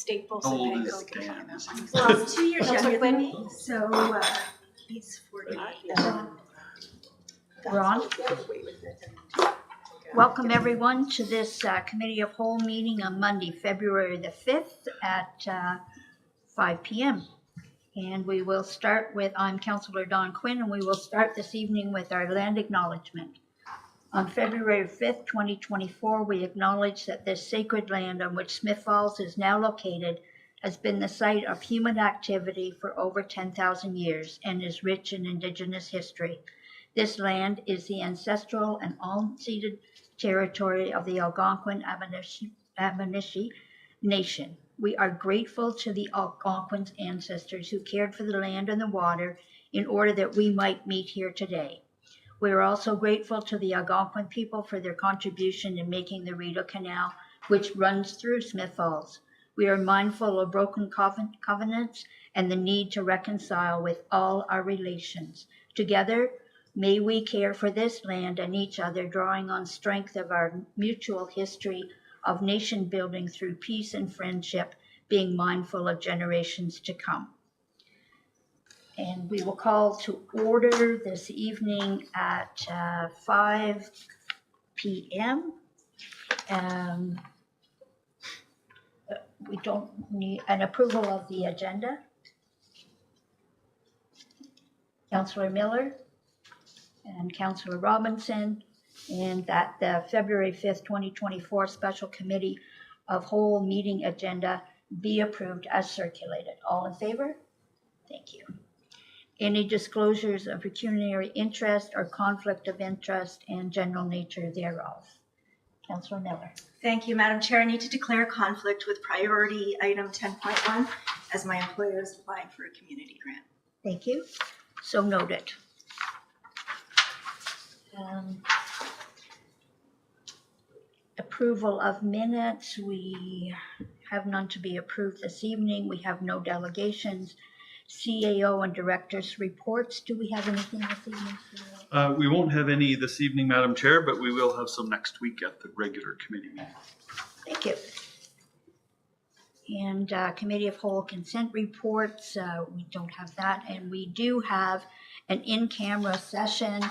Staples. How old and is Banco Dan? Canada. Well, he's 2 years That's younger what than I me, so he's 40. Ron? Welcome everyone to this Committee of Whole meeting on Monday, February the 5th at 5 p.m. And we will start with, I'm Councillor Dawn Quinn, and we will start this evening with our land acknowledgement. On February 5th, 2024, we acknowledge that this sacred land on which Smith Falls is now located has been the site of human activity for over 10,000 years and is rich in Indigenous history. This land is the ancestral and unceded territory of the Algonquin-Abenaki Nation. We are grateful to the Algonquin ancestors who cared for the land and the water in order that we might meet here today. We are also grateful to the Algonquin people for their contribution in making the Rideau Canal, which runs through Smith Falls. We are mindful of broken covenants and the need to reconcile with all our relations. Together, may we care for this land and each other, drawing on strength of our mutual history of nation building through peace and friendship, being mindful of generations to come. And we will call to order this evening at 5 p.m. We don't need an approval of the agenda. Councillor Miller and Councillor Robinson, and that the February 5th, 2024 Special Committee of Whole meeting agenda be approved as circulated. All in favor? Thank you. Any disclosures of pecuniary interest or conflict of interest and general nature thereof? Councillor Miller. Thank you, Madam Chair. I need to declare a conflict with priority item 10.1 as my employer is applying for a community grant. Thank you. So noted. Approval of minutes. We have none to be approved this evening. We have no delegations. CAO and directors reports. Do we have anything this evening? We won't have any this evening, Madam Chair, but we will have some next week at the regular committee meeting. Thank you. And Committee of Whole consent reports. We don't have that. And we do have an in-camera session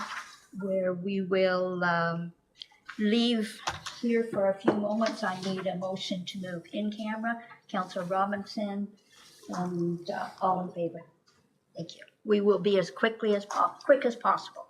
where we will leave here for a few moments. I need a motion to move in camera. Councillor Robinson, and all in favor. Thank you. We will be as quick as possible.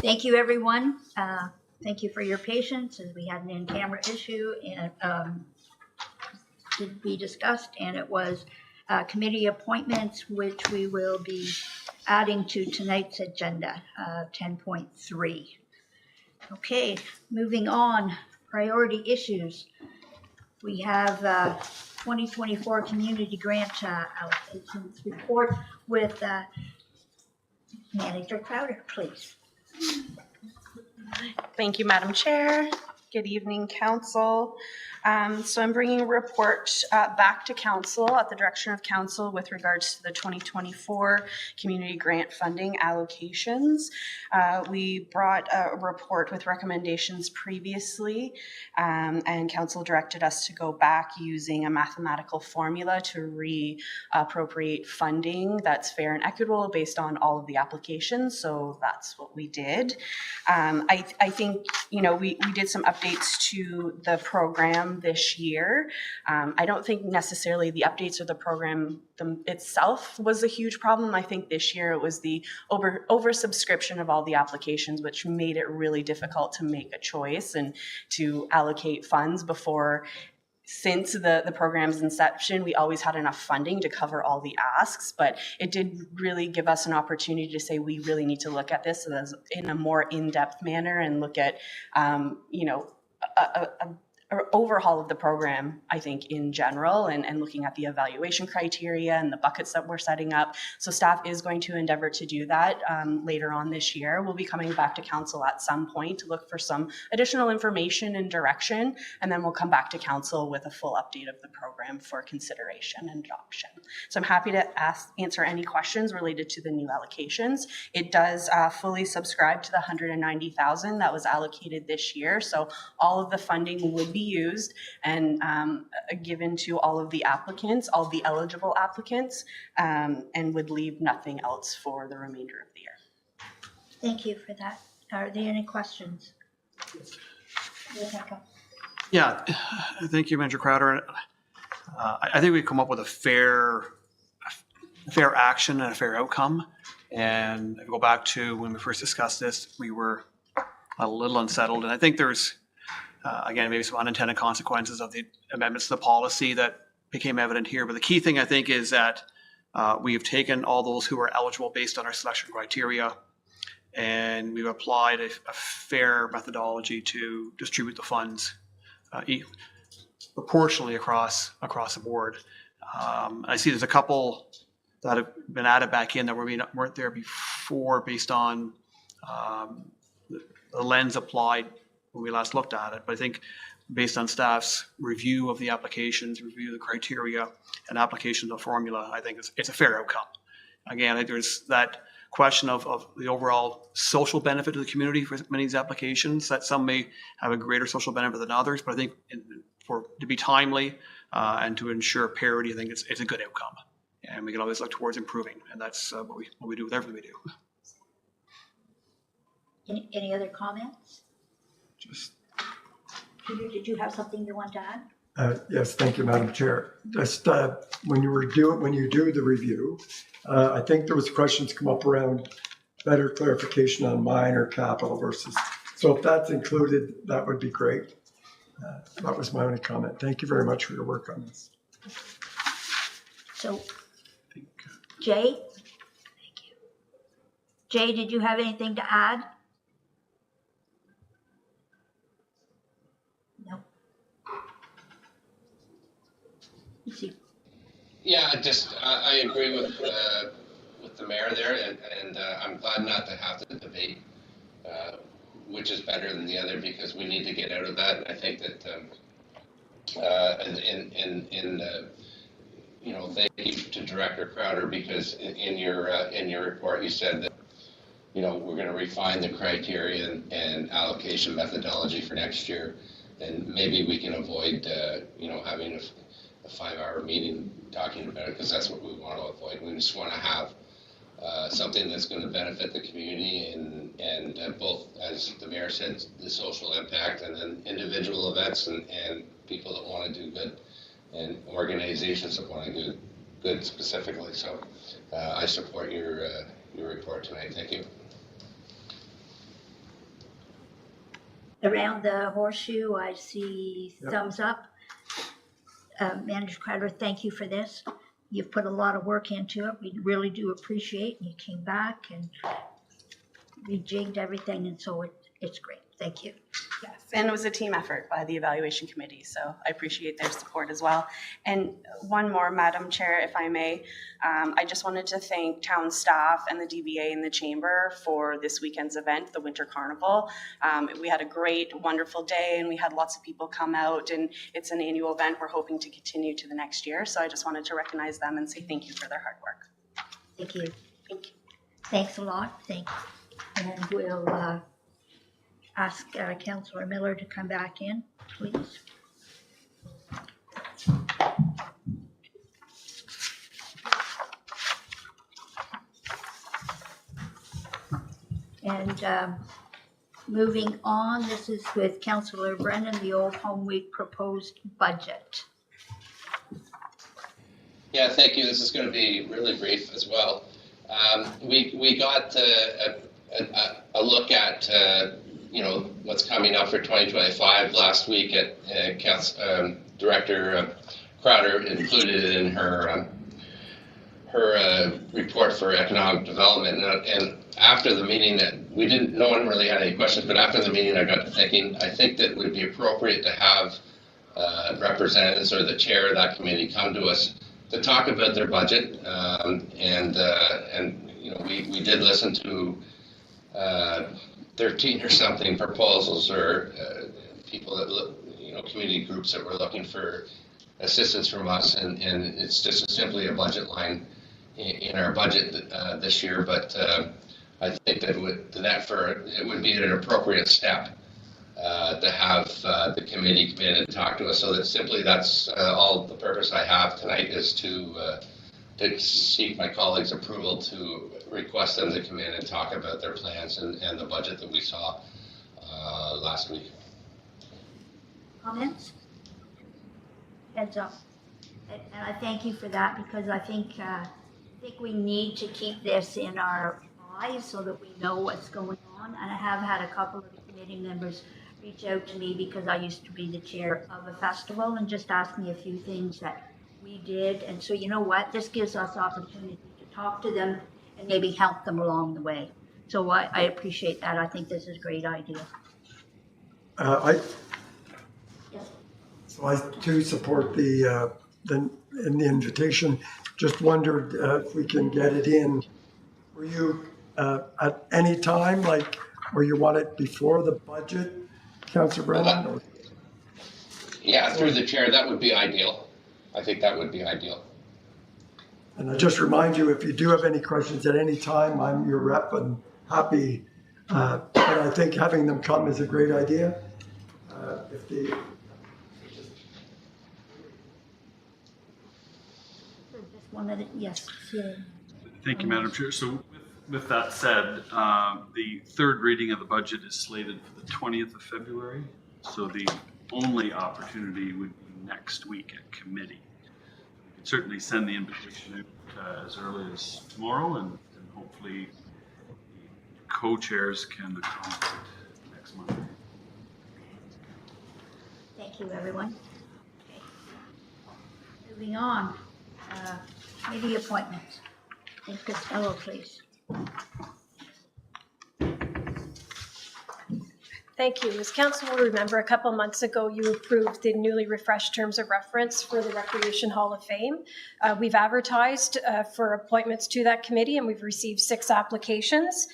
Thank you, everyone. Thank you for your patience as we had an in-camera issue and to be discussed, and it was committee appointments, which we will be adding to tonight's agenda, 10.3. Okay, moving on, priority issues. We have 2024 community grant allocations report with Manager Crowder, please. Thank you, Madam Chair. Good evening, Council. So I'm bringing a report back to Council at the direction of Council with regards to the 2024 community grant funding allocations. We brought a report with recommendations previously, and Council directed us to go back using a mathematical formula to reappropriate funding that's fair and equitable based on all of the applications. So that's what we did. I think, you know, we did some updates to the program this year. I don't think necessarily the updates of the program itself was a huge problem. I think this year it was the oversubscription of all the applications, which made it really difficult to make a choice and to allocate funds before. Since the program's inception, we always had enough funding to cover all the asks, but it did really give us an opportunity to say we really need to look at this in a more in-depth manner and look at, you know, or overhaul of the program, I think, in general, and looking at the evaluation criteria and the buckets that we're setting up. So staff is going to endeavor to do that later on this year. We'll be coming back to Council at some point to look for some additional information and direction, and then we'll come back to Council with a full update of the program for consideration and adoption. So I'm happy to answer any questions related to the new allocations. It does fully subscribe to the $190,000 that was allocated this year. So all of the funding would be used and given to all of the applicants, all the eligible applicants, and would leave nothing else for the remainder of the year. Thank you for that. Are there any questions? Yeah, thank you, Manager Crowder. I think we've come up with a fair action and a fair outcome. And if we go back to when we first discussed this, we were a little unsettled. And I think there's again, maybe some unintended consequences of the amendments to the policy that became evident here. But the key thing, I think, is that we have taken all those who are eligible based on our selection criteria, and we've applied a fair methodology to distribute the funds proportionally across the board. I see there's a couple that have been added back in that weren't there before based on the lens applied when we last looked at it. But I think based on staff's review of the applications, review of the criteria, and application of the formula, I think it's a fair outcome. Again, I think there's that question of the overall social benefit to the community for many of these applications, that some may have a greater social benefit than others, but I think to be timely and to ensure parity, I think it's a good outcome. And we can always look towards improving, and that's what we do with everything we do. Any other comments? Just Peter, did you have something you want to add? Yes, thank you, Madam Chair. Just when you do the review, I think there was questions come up around better clarification on minor capital versus. So if that's included, that would be great. That was my only comment. Thank you very much for your work on this. So, Jay? Thank you. Jay, did you have anything to add? No. You see. Yeah, I agree with the mayor there, and I'm glad not to have to debate which is better than the other, because we need to get out of that. And I think that thank you to Director Crowder, because in your report you said that we're going to refine the criteria and allocation methodology for next year, and maybe we can avoid having a 5-hour meeting talking about it, because that's what we want to avoid. We just want to have something that's going to benefit the community and both, as the mayor said, the social impact, and then individual events and people that want to do good, and organizations that want to do good specifically. So I support your report tonight. Thank you. Around the horseshoe, I see Yep. thumbs up. Manager Crowder, thank you for this. You've put a lot of work into it. We really do appreciate, and you came back and rejigged everything, and so it's great. Thank you. Yes, and it was a team effort by the evaluation committee, so I appreciate their support as well. And one more, Madam Chair, if I may, I just wanted to thank town staff and the DBA and the chamber for this weekend's event, the Winter Carnival. We had a great, wonderful day, and we had lots of people come out, and it's an annual event we're hoping to continue to the next year. So I just wanted to recognize them and say thank you for their hard work. Thank you. Thank you. Thanks a lot. Thanks. And we'll ask Councillor Miller to come back in, please. And moving on, this is with Councillor Brennan, the Old Home Week proposed budget. Yeah, thank you. This is going to be really brief as well. We got a look at what's coming up for 2025 last week at Director Crowder included it in her report for economic development. And after the meeting, no one really had any questions, but after the meeting, I got to thinking, I think that it would be appropriate to have representatives or the chair of that committee come to us to talk about their budget. We did listen to 13 or something proposals or people that community groups that were looking for assistance from us, and it's just simply a budget line in our budget this year. But I think that it would be an appropriate step to have the committee come in and talk to us. So that's all the purpose I have tonight is to seek my colleagues' approval to request them to come in and talk about their plans and the budget that we saw last week. Comments? Heads up. And I thank you for that, because I think we need to keep this in our eyes so that we know what's going on. And I have had a couple of committee members reach out to me, because I used to be the chair of a festival, and just ask me a few things that we did. And so, you know what, this gives us opportunity to talk to them and maybe help them along the way. So I appreciate that. I think this is a great idea. So I too support the invitation. Just wondered if we can get it in. Were you at any time, or you want it before the budget, Councillor Brennan? Or? Yeah, through the chair, that would be ideal. I think that would be ideal. And I just remind you, if you do have any questions at any time, I'm your rep and happy. But I think having them come is a great idea. Yes. Thank you, Madam Chair. So with that said, the third reading of the budget is slated for the 20th of February. So the only opportunity would be next week at committee. We could certainly send the invitation out as early as tomorrow, and hopefully the co-chairs can accommodate next Monday. Thank you, everyone. Okay. Moving on, committee appointments. Ms. Costello, please. Thank you. As council will remember, a couple months ago, you approved the newly refreshed terms of reference for the Recreation Hall of Fame. We've advertised for appointments to that committee, and we've received 6 applications.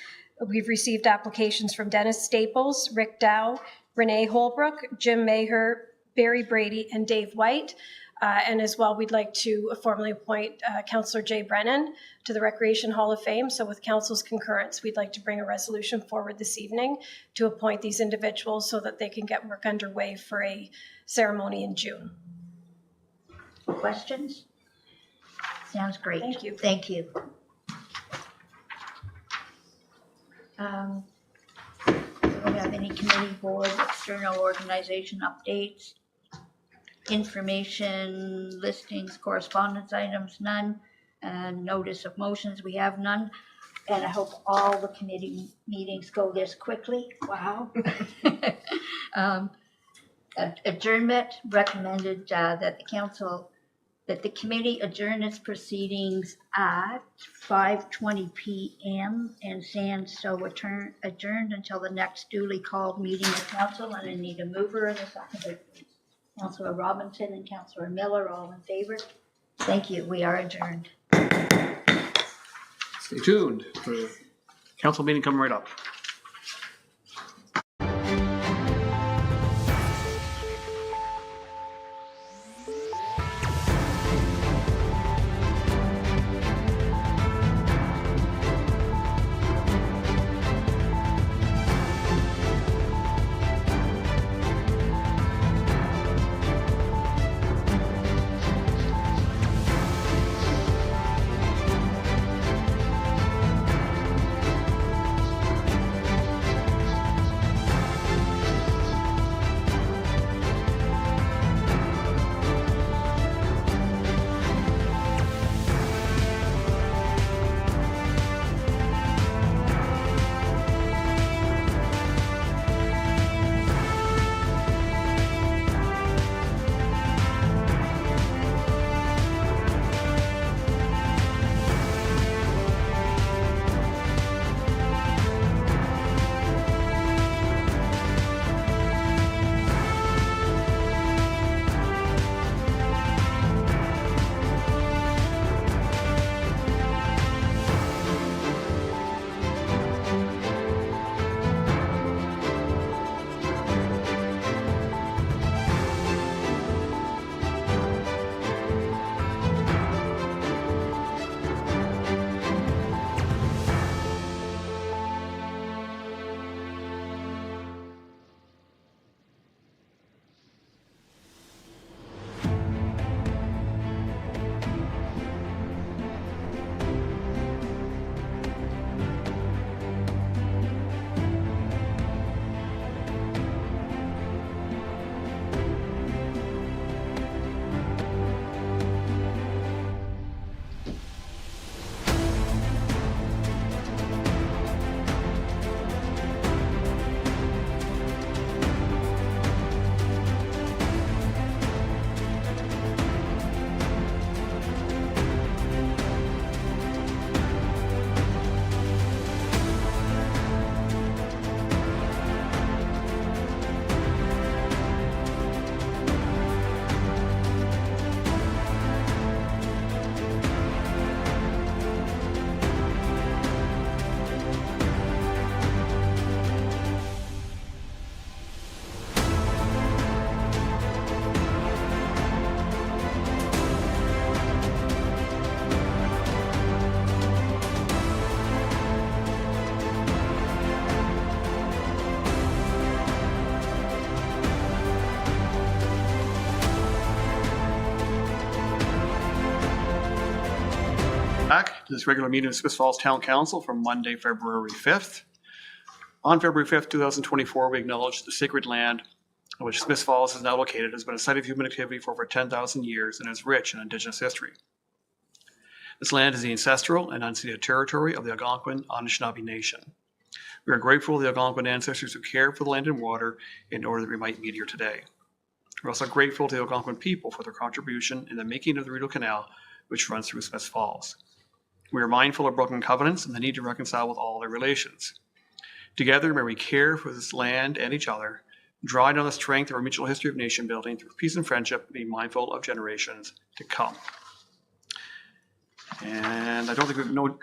We've received applications from Dennis Staples, Rick Dow, Renee Holbrook, Jim Maher, Barry Brady, and Dave White. And as well, we'd like to formally appoint Councillor Jay Brennan to the Recreation Hall of Fame. So with council's concurrence, we'd like to bring a resolution forward this evening to appoint these individuals so that they can get work underway for a ceremony in June. Questions? Sounds great. Thank you. Thank you. We don't have any committee, board, external organization updates. Information, listings, correspondence items, none. and notice of motions. We have none. And I hope all the committee meetings go this quickly. Wow. Adjournment recommended that the committee adjourn its proceedings at 5:20 p.m. and stands so adjourned until the next duly called meeting of council. And I need a mover and a seconder. Councillor Robinson and Councillor Miller, all in favor? Thank you. We are adjourned. Stay tuned for the council meeting coming right up. Back to this regular meeting of Smith Falls Town Council from Monday, February 5th. On February 5th, 2024, we acknowledge the sacred land on which Smith Falls is now located has been a site of human activity for over 10,000 years and is rich in Indigenous history. This land is the ancestral and unceded territory of the Algonquin Anishinaabe Nation. We are grateful to the Algonquin ancestors who cared for the land and water in order that we might meet here today. We're also grateful to the Algonquin people for their contribution in the making of the Rideau Canal, which runs through Smith Falls. We are mindful of broken covenants and the need to reconcile with all their relations. Together, may we care for this land and each other, drawing on the strength of our mutual history of nation building through peace and friendship, being mindful of generations to come. And I don't think we have no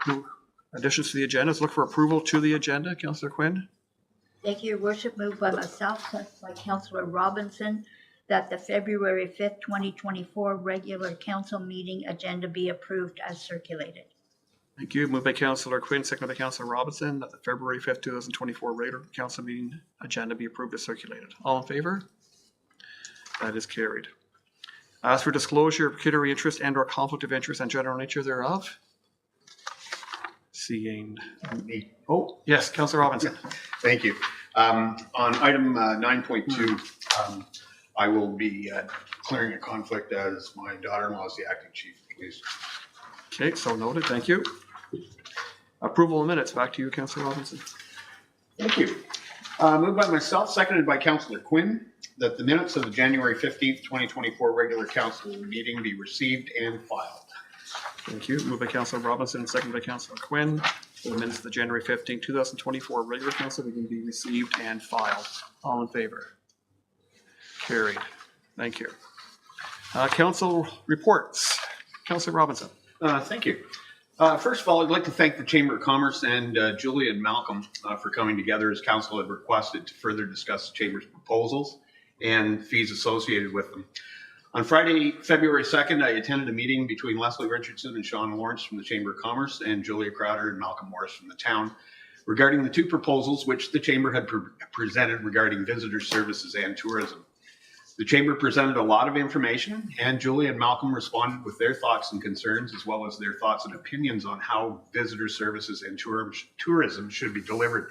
additions to the agenda. Let's look for approval to the agenda. Councillor Quinn. Thank you, Your Worship. Moved by myself, seconded by Councillor Robinson, that the February 5th, 2024 regular council meeting agenda be approved as circulated. Thank you. Moved by Councillor Quinn, seconded by Councillor Robinson, that the February 5th, 2024 regular council meeting agenda be approved as circulated. All in favor? That is carried. Ask for disclosure of pecuniary interest and or conflict of interest and general nature thereof. Seeing. Oh, yes, Councillor Robinson. Thank you. On item 9.2, I will be declaring a conflict as my daughter-in-law is the acting chief of police. Okay, so noted. Thank you. Approval of minutes. Back to you, Councillor Robinson. Thank you. Moved by myself, seconded by Councillor Quinn, that the minutes of the January 15th, 2024 regular council meeting be received and filed. Thank you. Moved by Councillor Robinson and seconded by Councillor Quinn. The minutes of the January 15, 2024 regular council meeting be received and filed. All in favor? Carried. Thank you. Council reports. Councillor Robinson. Thank you. First of all, I'd like to thank the Chamber of Commerce and Julie and Malcolm for coming together as council had requested to further discuss the Chamber's proposals and fees associated with them. On Friday, February 2nd, I attended a meeting between Leslie Richardson and Sean Lawrence from the Chamber of Commerce and Julia Crowder and Malcolm Morris from the town regarding the two proposals which the Chamber had presented regarding visitor services and tourism. The Chamber presented a lot of information, and Julie and Malcolm responded with their thoughts and concerns, as well as their thoughts and opinions on how visitor services and tourism should be delivered.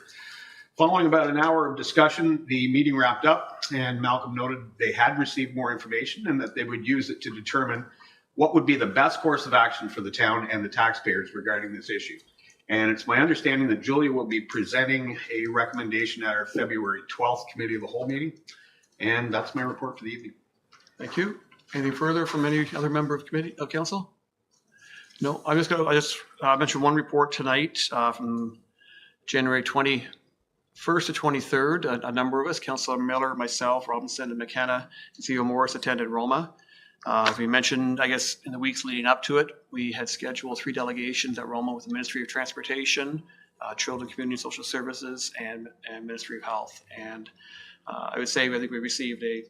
Following about an hour of discussion, the meeting wrapped up, and Malcolm noted they had received more information and that they would use it to determine what would be the best course of action for the town and the taxpayers regarding this issue. And it's my understanding that Julia will be presenting a recommendation at our February 12th Committee of the Whole meeting. And that's my report for the evening. Thank you. Anything further from any other member of committee of council? No, I just mentioned one report tonight from January 21st to 23rd. A number of us, Councillor Miller, myself, Robinson, and McKenna, and CEO Morris attended Roma. As we mentioned, I guess in the weeks leading up to it, we had scheduled 3 delegations at Roma with the Ministry of Transportation, Children, Community and Social Services, and Ministry of Health. And I would say I think we received a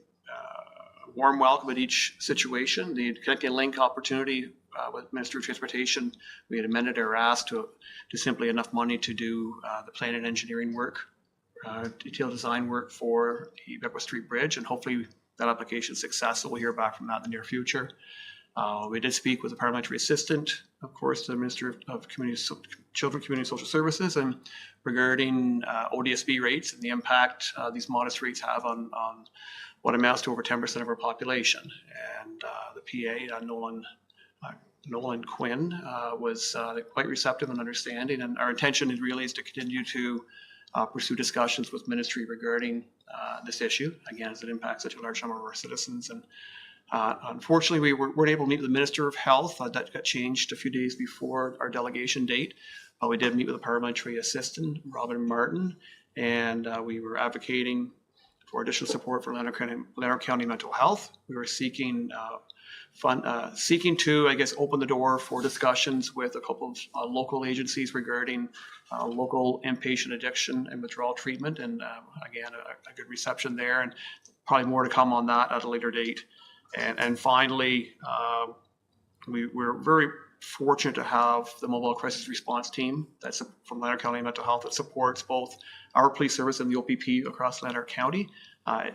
warm welcome at each situation. The Connecting Link opportunity with Ministry of Transportation, we had amended our ask to simply enough money to do the plan and engineering work, detailed design work for the Beckwith Street Bridge, and hopefully that application is successful. We'll hear back from that in the near future. We did speak with the parliamentary assistant, of course, to the Minister of Children, Community and Social Services, and regarding ODSP rates and the impact these modest rates have on what amounts to over 10% of our population. And the PA, Nolan Quinn, was quite receptive and understanding. And our intention is really to continue to pursue discussions with ministry regarding this issue, again, as it impacts such a large number of our citizens. And unfortunately, we weren't able to meet with the Minister of Health. That got changed a few days before our delegation date. We did meet with the parliamentary assistant, Robin Martin, and we were advocating for additional support for Lanark County mental health. We were seeking to, I guess, open the door for discussions with a couple of local agencies regarding local inpatient addiction and withdrawal treatment. And again, a good reception there, and probably more to come on that at a later date. And finally, we're very fortunate to have the mobile crisis response team that's from Lanark County Mental Health that supports both our police service and the OPP across Lanark County.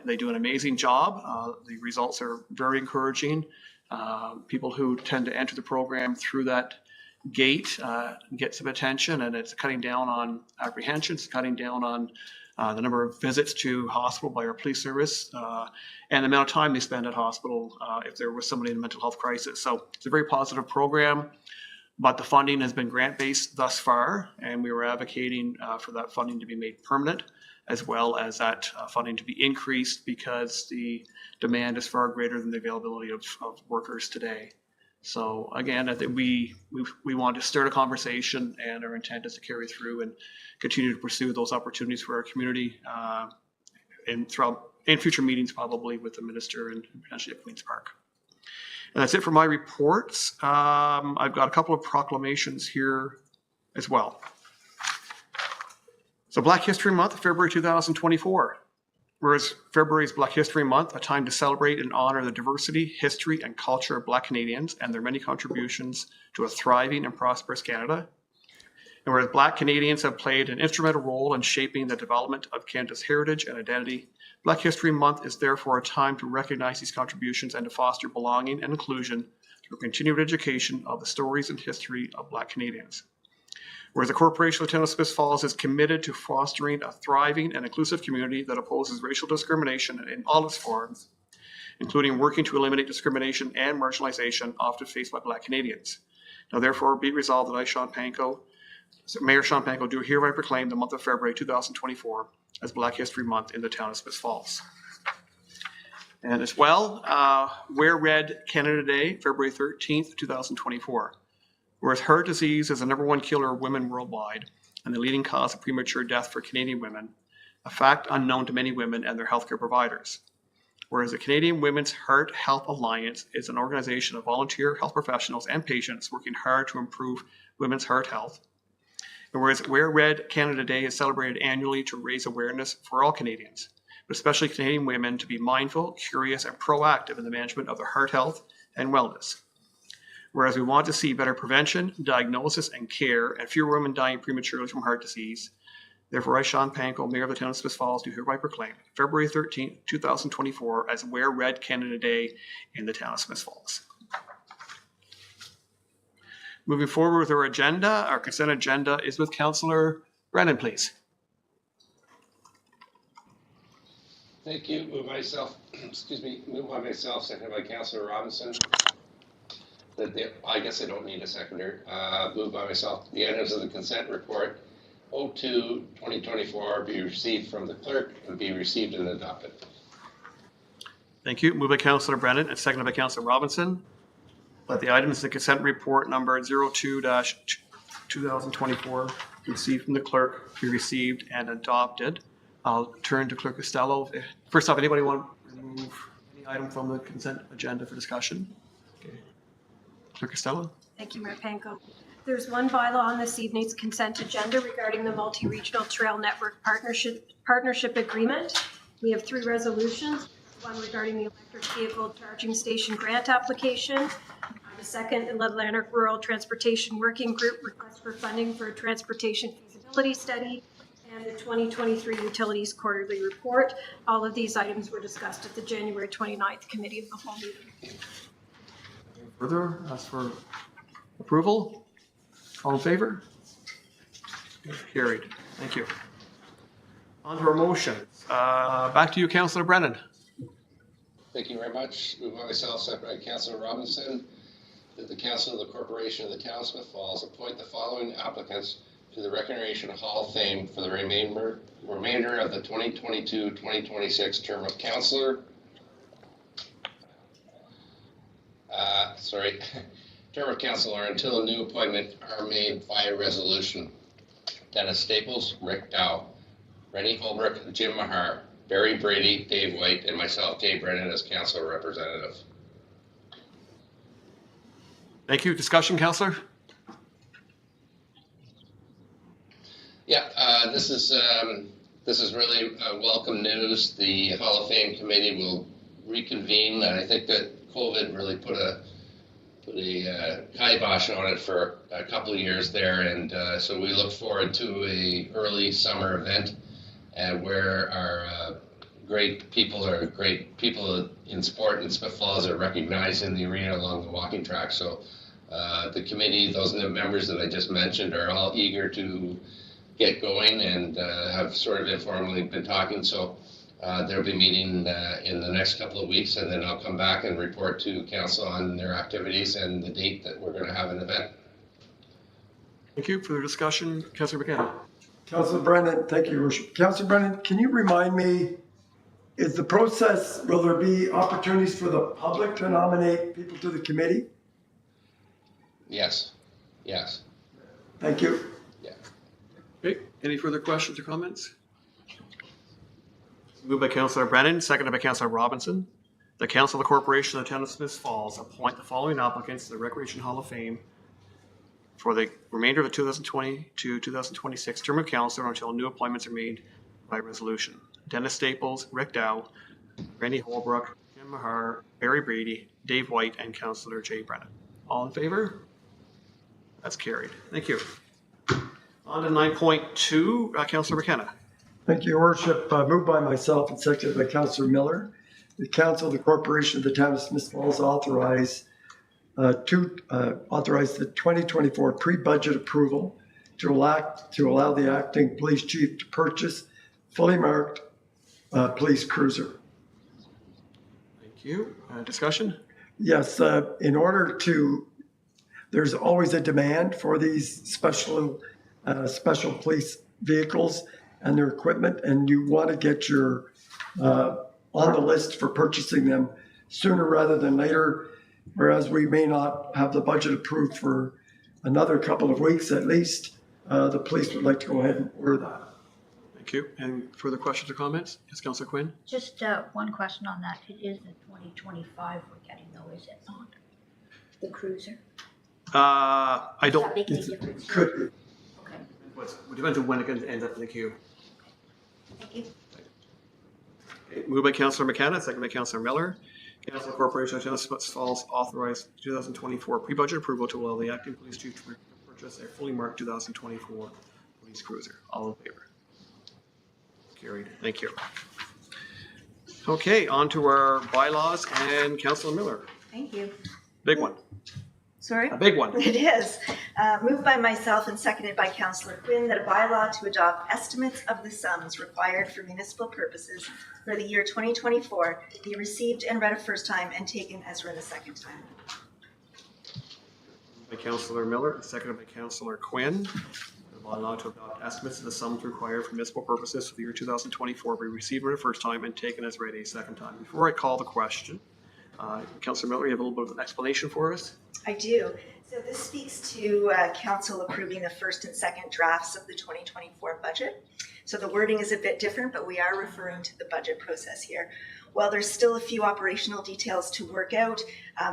They do an amazing job. The results are very encouraging. People who tend to enter the program through that gate get some attention, and it's cutting down on apprehensions, cutting down on the number of visits to hospital by our police service, and the amount of time they spend at hospital if there was somebody in a mental health crisis. So it's a very positive program, but the funding has been grant-based thus far, and we were advocating for that funding to be made permanent, as well as that funding to be increased because the demand is far greater than the availability of workers today. So again, I think we want to start a conversation, and our intent is to carry through and continue to pursue those opportunities for our community in future meetings, probably with the minister and potentially at Queen's Park. And that's it for my reports. I've got a couple of proclamations here as well. So Black History Month, February 2024. Whereas February is Black History Month, a time to celebrate and honor the diversity, history, and culture of Black Canadians and their many contributions to a thriving and prosperous Canada. And whereas Black Canadians have played an instrumental role in shaping the development of Canada's heritage and identity, Black History Month is therefore a time to recognize these contributions and to foster belonging and inclusion through continued education of the stories and history of Black Canadians. Whereas the Corporation of the Town of Smith Falls is committed to fostering a thriving and inclusive community that opposes racial discrimination in all its forms, including working to eliminate discrimination and marginalization often faced by Black Canadians. Now therefore be resolved that I, Mayor Sean Panko, do hereby proclaim the month of February 2024 as Black History Month in the town of Smith Falls. And as well, Wear Red Canada Day, February 13th, 2024. Whereas heart disease is the #1 killer of women worldwide and the leading cause of premature death for Canadian women, a fact unknown to many women and their healthcare providers. Whereas the Canadian Women's Heart Health Alliance is an organization of volunteer health professionals and patients working hard to improve women's heart health. And whereas Wear Red Canada Day is celebrated annually to raise awareness for all Canadians, but especially Canadian women, to be mindful, curious, and proactive in the management of their heart health and wellness. Whereas we want to see better prevention, diagnosis, and care, and fewer women dying prematurely from heart disease. Therefore, I, Sean Panko, Mayor of the town of Smith Falls, do hereby proclaim February 13th, 2024 as Wear Red Canada Day in the town of Smith Falls. Moving forward with our agenda, our consent agenda is with Councillor Brennan, please. Thank you. Move by myself, seconded by Councillor Robinson. I guess I don't need a seconder. Moved by myself. The items of the consent report 02-2024 be received from the clerk and be received and adopted. Thank you. Moved by Councillor Brennan and seconded by Councillor Robinson. Let the items in the consent report number 02-2024 received from the clerk be received and adopted. I'll turn to Clerk Costello. First off, anybody want to remove any item from the consent agenda for discussion? Okay. Clerk Costello. Thank you, Mayor Panko. There's one bylaw on this evening's consent agenda regarding the multi-regional trail network partnership agreement. We have 3 resolutions. One regarding the electric vehicle charging station grant application. The second, the Atlantic Rural Transportation Working Group request for funding for a transportation feasibility study, and the 2023 Utilities Quarterly Report. All of these items were discussed at the January 29th Committee of the Whole meeting. Further, ask for approval. All in favor? Carried. Thank you. On to our motions. Back to you, Councillor Brennan. Thank you very much. Moved by myself, seconded by Councillor Robinson, that the Council of the Corporation of the Town of Smith Falls appoint the following applicants to the Recreation Hall of Fame for the remainder of the 2022-2026 term of councillor. Term of councillor until a new appointment are made via resolution. Dennis Staples, Rick Dow, Rennie Holbrook, Jim Mahar, Barry Brady, Dave White, and myself, Dave Brennan, as council representative. Thank you. Discussion, Councillor? Yeah, this is really welcome news. The Hall of Fame committee will reconvene, and I think that COVID really put a kibosh on it for a couple of years there, and so we look forward to a early summer event where our great people in sport in Smith Falls are recognized in the arena along the walking track. So the committee, those members that I just mentioned, are all eager to get going and have sort of informally been talking. So they'll be meeting in the next couple of weeks, and then I'll come back and report to council on their activities and the date that we're going to have an event. Thank you. Further discussion, Councillor McKenna. Councillor Brennan, thank you, Your Worship. Councillor Brennan, can you remind me, is the process, will there be opportunities for the public to nominate people to the committee? Yes. Thank you. Yeah. Okay. Any further questions or comments? Moved by Councillor Brennan, seconded by Councillor Robinson. The Council of the Corporation of the Town of Smith Falls appoint the following applicants to the Recreation Hall of Fame for the remainder of the 2020-2026 term of council until new appointments are made by resolution. Dennis Staples, Rick Dow, Randy Holbrook, Jim Mahar, Barry Brady, Dave White, and Councillor Jay Brennan. All in favor? That's carried. Thank you. On to 9.2, Councillor McKenna. Thank you, Your Worship. Moved by myself and seconded by Councillor Miller. The Council of the Corporation of the Town of Smith Falls authorize the 2024 pre-budget approval to allow the acting police chief to purchase fully marked police cruiser. Thank you. Discussion? Yes, in order to there's always a demand for these special police vehicles and their equipment, and you want to get your on the list for purchasing them sooner rather than later, whereas we may not have the budget approved for another couple of weeks at least. The police would like to go ahead and order that. Thank you. Any further questions or comments? Yes, Councillor Quinn? Just one question on that. It is the 2025 we're getting though, is it not? The cruiser? I Does don't, that make any difference? Could be. Okay, it depends on when it ends up in the queue. thank you. Okay, moved by Councillor McKenna, second by Councillor Miller. Council Corporation of Smiths Falls authorized 2024 pre-budget approval to allow the acting police chief to purchase a fully marked 2024 police cruiser. All in favor? Carried. Thank you. Okay, on to our bylaws and Councillor Miller. Thank you. Big one. Sorry? A big one. It is. Moved by myself and seconded by Councillor Quinn that a bylaw to adopt estimates of the sums required for municipal purposes for the year 2024 be received and read a first time and taken as read a second time. By Councillor Miller, and seconded by Councillor Quinn. The bylaw to adopt estimates of the sums required for municipal purposes for the year 2024 be received for the first time and taken as read a second time. Before I call the question, Councillor Miller, you have a little bit of an explanation for us? I do. So this speaks to council approving the first and second drafts of the 2024 budget. So the wording is a bit different, but we are referring to the budget process here. While there's still a few operational details to work out,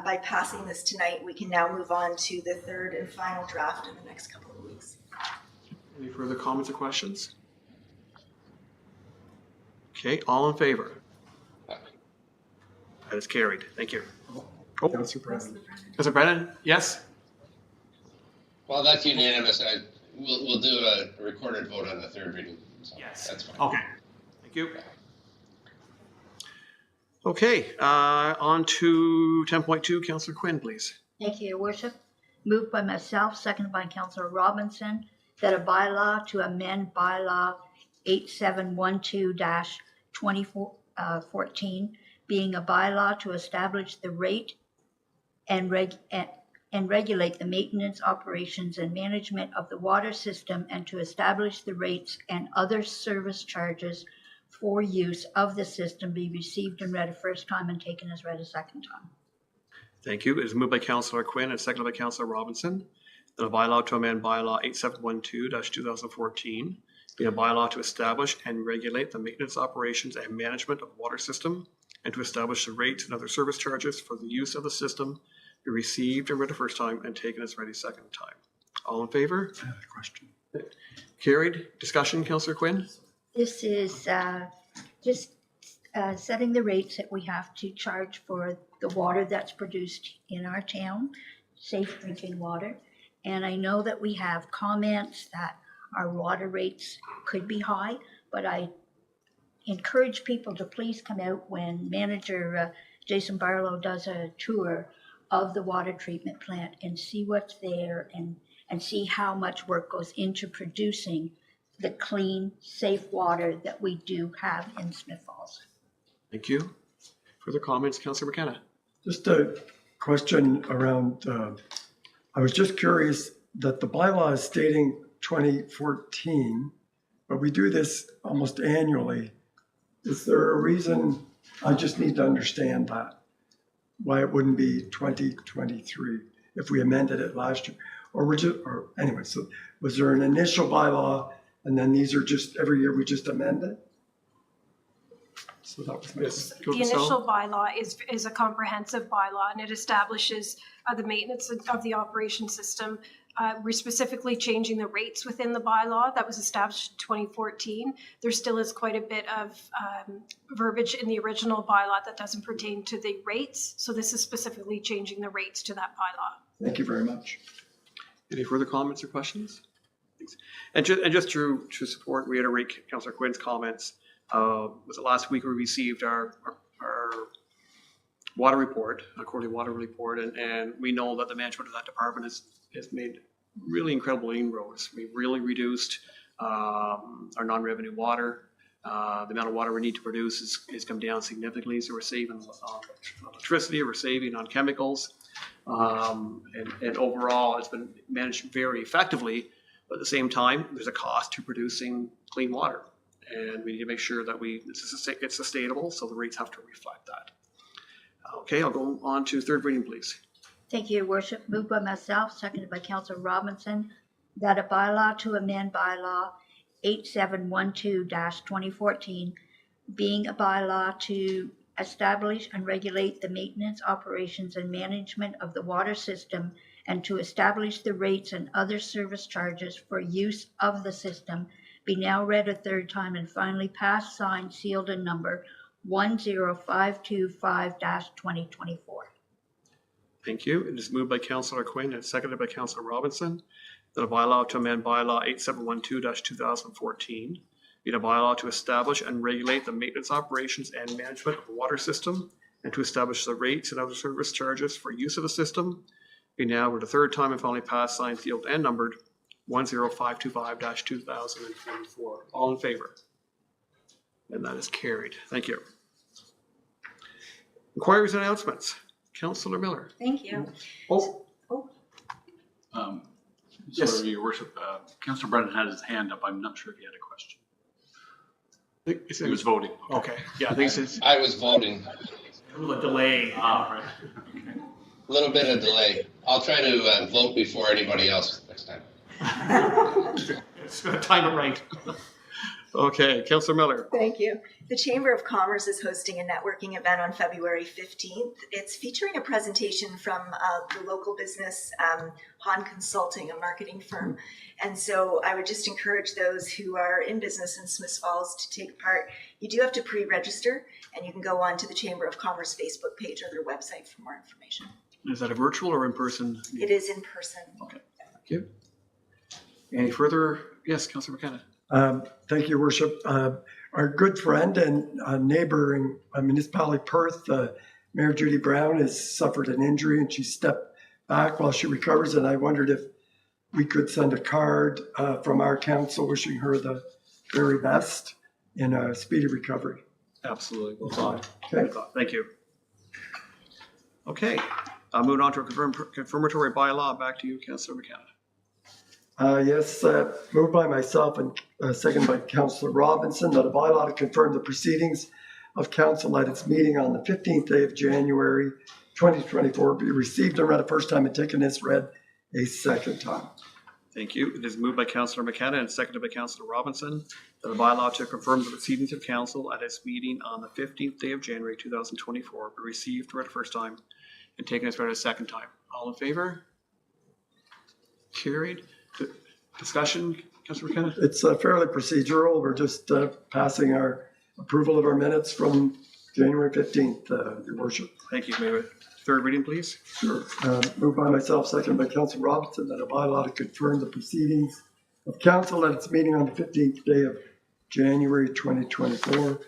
by passing this tonight, we can now move on to the third and final draft in the next couple of weeks. Any further comments or questions? Okay, all in favor? That is carried. Thank you. Oh, Councillor Brennan. Councillor Brennan, yes? Well, that's unanimous. We'll do a recorded vote on the third reading. So Yes. That's fine. Okay, thank you. Okay, on to 10.2, Councillor Quinn, please. Thank you, Your Worship. Moved by myself, seconded by Councillor Robinson, that a bylaw to amend bylaw 8712-2014, being a bylaw to establish the rate and regulate the maintenance, operations, and management of the water system, and to establish the rates and other service charges for use of the system be received and read a first time and taken as read a second time. Thank you. It is moved by Councillor Quinn and seconded by Councillor Robinson. That a bylaw to amend bylaw 8712-2014, being a bylaw to establish and regulate the maintenance, operations, and management of the water system, and to establish the rates and other service charges for the use of the system, be received and read the first time and taken as read a second time. All in favor? I have a question. Carried. Discussion, Councillor Quinn? This is just setting the rates that we have to charge for the water that's produced in our town, safe drinking water. And I know that we have comments that our water rates could be high, but I encourage people to please come out when Manager Jason Barlow does a tour of the water treatment plant and see what's there and see how much work goes into producing the clean, safe water that we do have in Smith Falls. Thank you. Further comments, Councillor McKenna? Just a question around, I was just curious that the bylaw is stating 2014, but we do this almost annually. Is there a reason? I just need to understand that, why it wouldn't be 2023 if we amended it last year. Or anyway, so was there an initial bylaw and then these are just, every year we just amend it? So that was my The initial bylaw is a comprehensive bylaw, and it establishes the maintenance of the operation system. We're specifically changing the rates within the bylaw that was established in 2014. There still is quite a bit of verbiage in the original bylaw that doesn't pertain to the rates. So this is specifically changing the rates to that bylaw. Thank you very much. Any further comments or questions? Thanks. And just to support, reiterate Councillor Quinn's comments, was it last week we received our water report, a quarterly water report, and we know that the management of that department has made really incredible inroads. We've really reduced our non-revenue water. The amount of water we need to produce has come down significantly, so we're saving on electricity, we're saving on chemicals. And overall, it's been managed very effectively, but at the same time, there's a cost to producing clean water. And we need to make sure that it's sustainable, so the rates have to reflect that. Okay, I'll go on to third reading, please. Thank you, Your Worship. Moved by myself, seconded by Councillor Robinson, that a bylaw to amend bylaw 8712-2014, being a bylaw to establish and regulate the maintenance, operations, and management of the water system, and to establish the rates and other service charges for use of the system, be now read a third time and finally passed, signed, sealed, and numbered 10525-2024. Thank you. It is moved by Councillor Quinn and seconded by Councillor Robinson that a bylaw to amend bylaw 8712-2014, being a bylaw to establish and regulate the maintenance, operations, and management of the water system, and to establish the rates and other service charges for use of the system, be now read a third time and finally passed, signed, sealed, and numbered 10525-2024. All in favor? And that is carried. Thank you. Inquiries and announcements. Councillor Miller. Thank you. Yes. Sorry, Your Worship, Councillor Brennan had his hand up. I'm not sure if he had a question. He was voting. Okay. Yeah, I think it's I was voting. a little delay. Right. A little bit of delay. I'll try to vote before anybody else next time. It's going to time it right. Okay, Councillor Miller. Thank you. The Chamber of Commerce is hosting a networking event on February 15th. It's featuring a presentation from the local business, Han Consulting, a marketing firm. And so I would just encourage those who are in business in Smiths Falls to take part. You do have to pre-register, and you can go on to the Chamber of Commerce Facebook page or their website for more information. Is that a virtual or in person? It is in person. Okay, thank you. Any further? Yes, Councillor McKenna. Thank you, Your Worship. Our good friend and neighboring municipality, Perth, Mayor Judy Brown has suffered an injury and she stepped back while she recovers. And I wondered if we could send a card from our council wishing her the very best in a speedy recovery. Absolutely. Well thought. Okay. Well thought. Thank you. Okay, moving on to a confirmatory bylaw. Back to you, Councillor McKenna. Yes, moved by myself and seconded by Councillor Robinson that a bylaw to confirm the proceedings of council at its meeting on the 15th day of January 2024 be received and read a first time and taken as read a second time. Thank you. It is moved by Councillor McKenna and seconded by Councillor Robinson that a bylaw to confirm the proceedings of council at its meeting on the 15th day of January 2024 be received, read a first time, and taken as read a second time. All in favor? Carried. Discussion, Councillor McKenna? It's fairly procedural. We're just passing our approval of our minutes from January 15th, Your Worship. Thank you. May we have third reading, please? Sure. Moved by myself, seconded by Councillor Robinson, that a bylaw to confirm the proceedings of council at its meeting on the 15th day of January 2024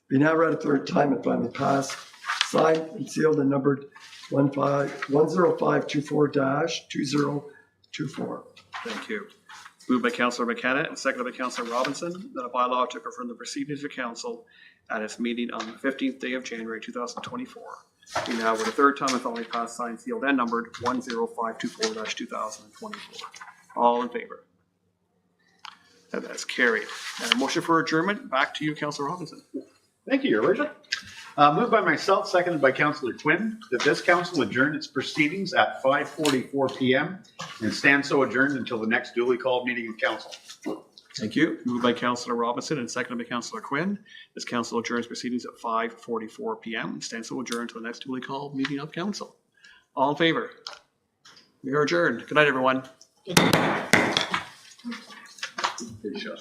be now read a third time and finally passed, signed and sealed and numbered 10524-2024. Thank you. Moved by Councillor McKenna and seconded by Councillor Robinson that a bylaw to confirm the proceedings of council at its meeting on the 15th day of January 2024 be now read a third time and finally passed, signed, sealed, and numbered 10524-2024. All in favor? And that's carried. And a motion for adjournment. Back to you, Councillor Robinson. Thank you, Your Worship. Moved by myself, seconded by Councillor Quinn, that this council adjourn its proceedings at 5:44 p.m. and stand so adjourned until the next duly called meeting of council. Thank you. Moved by Councillor Robinson and seconded by Councillor Quinn. This council adjourns proceedings at 5:44 p.m. and stands so adjourned until the next duly called meeting of council. All in favor? We are adjourned. Good night, everyone. Good shot.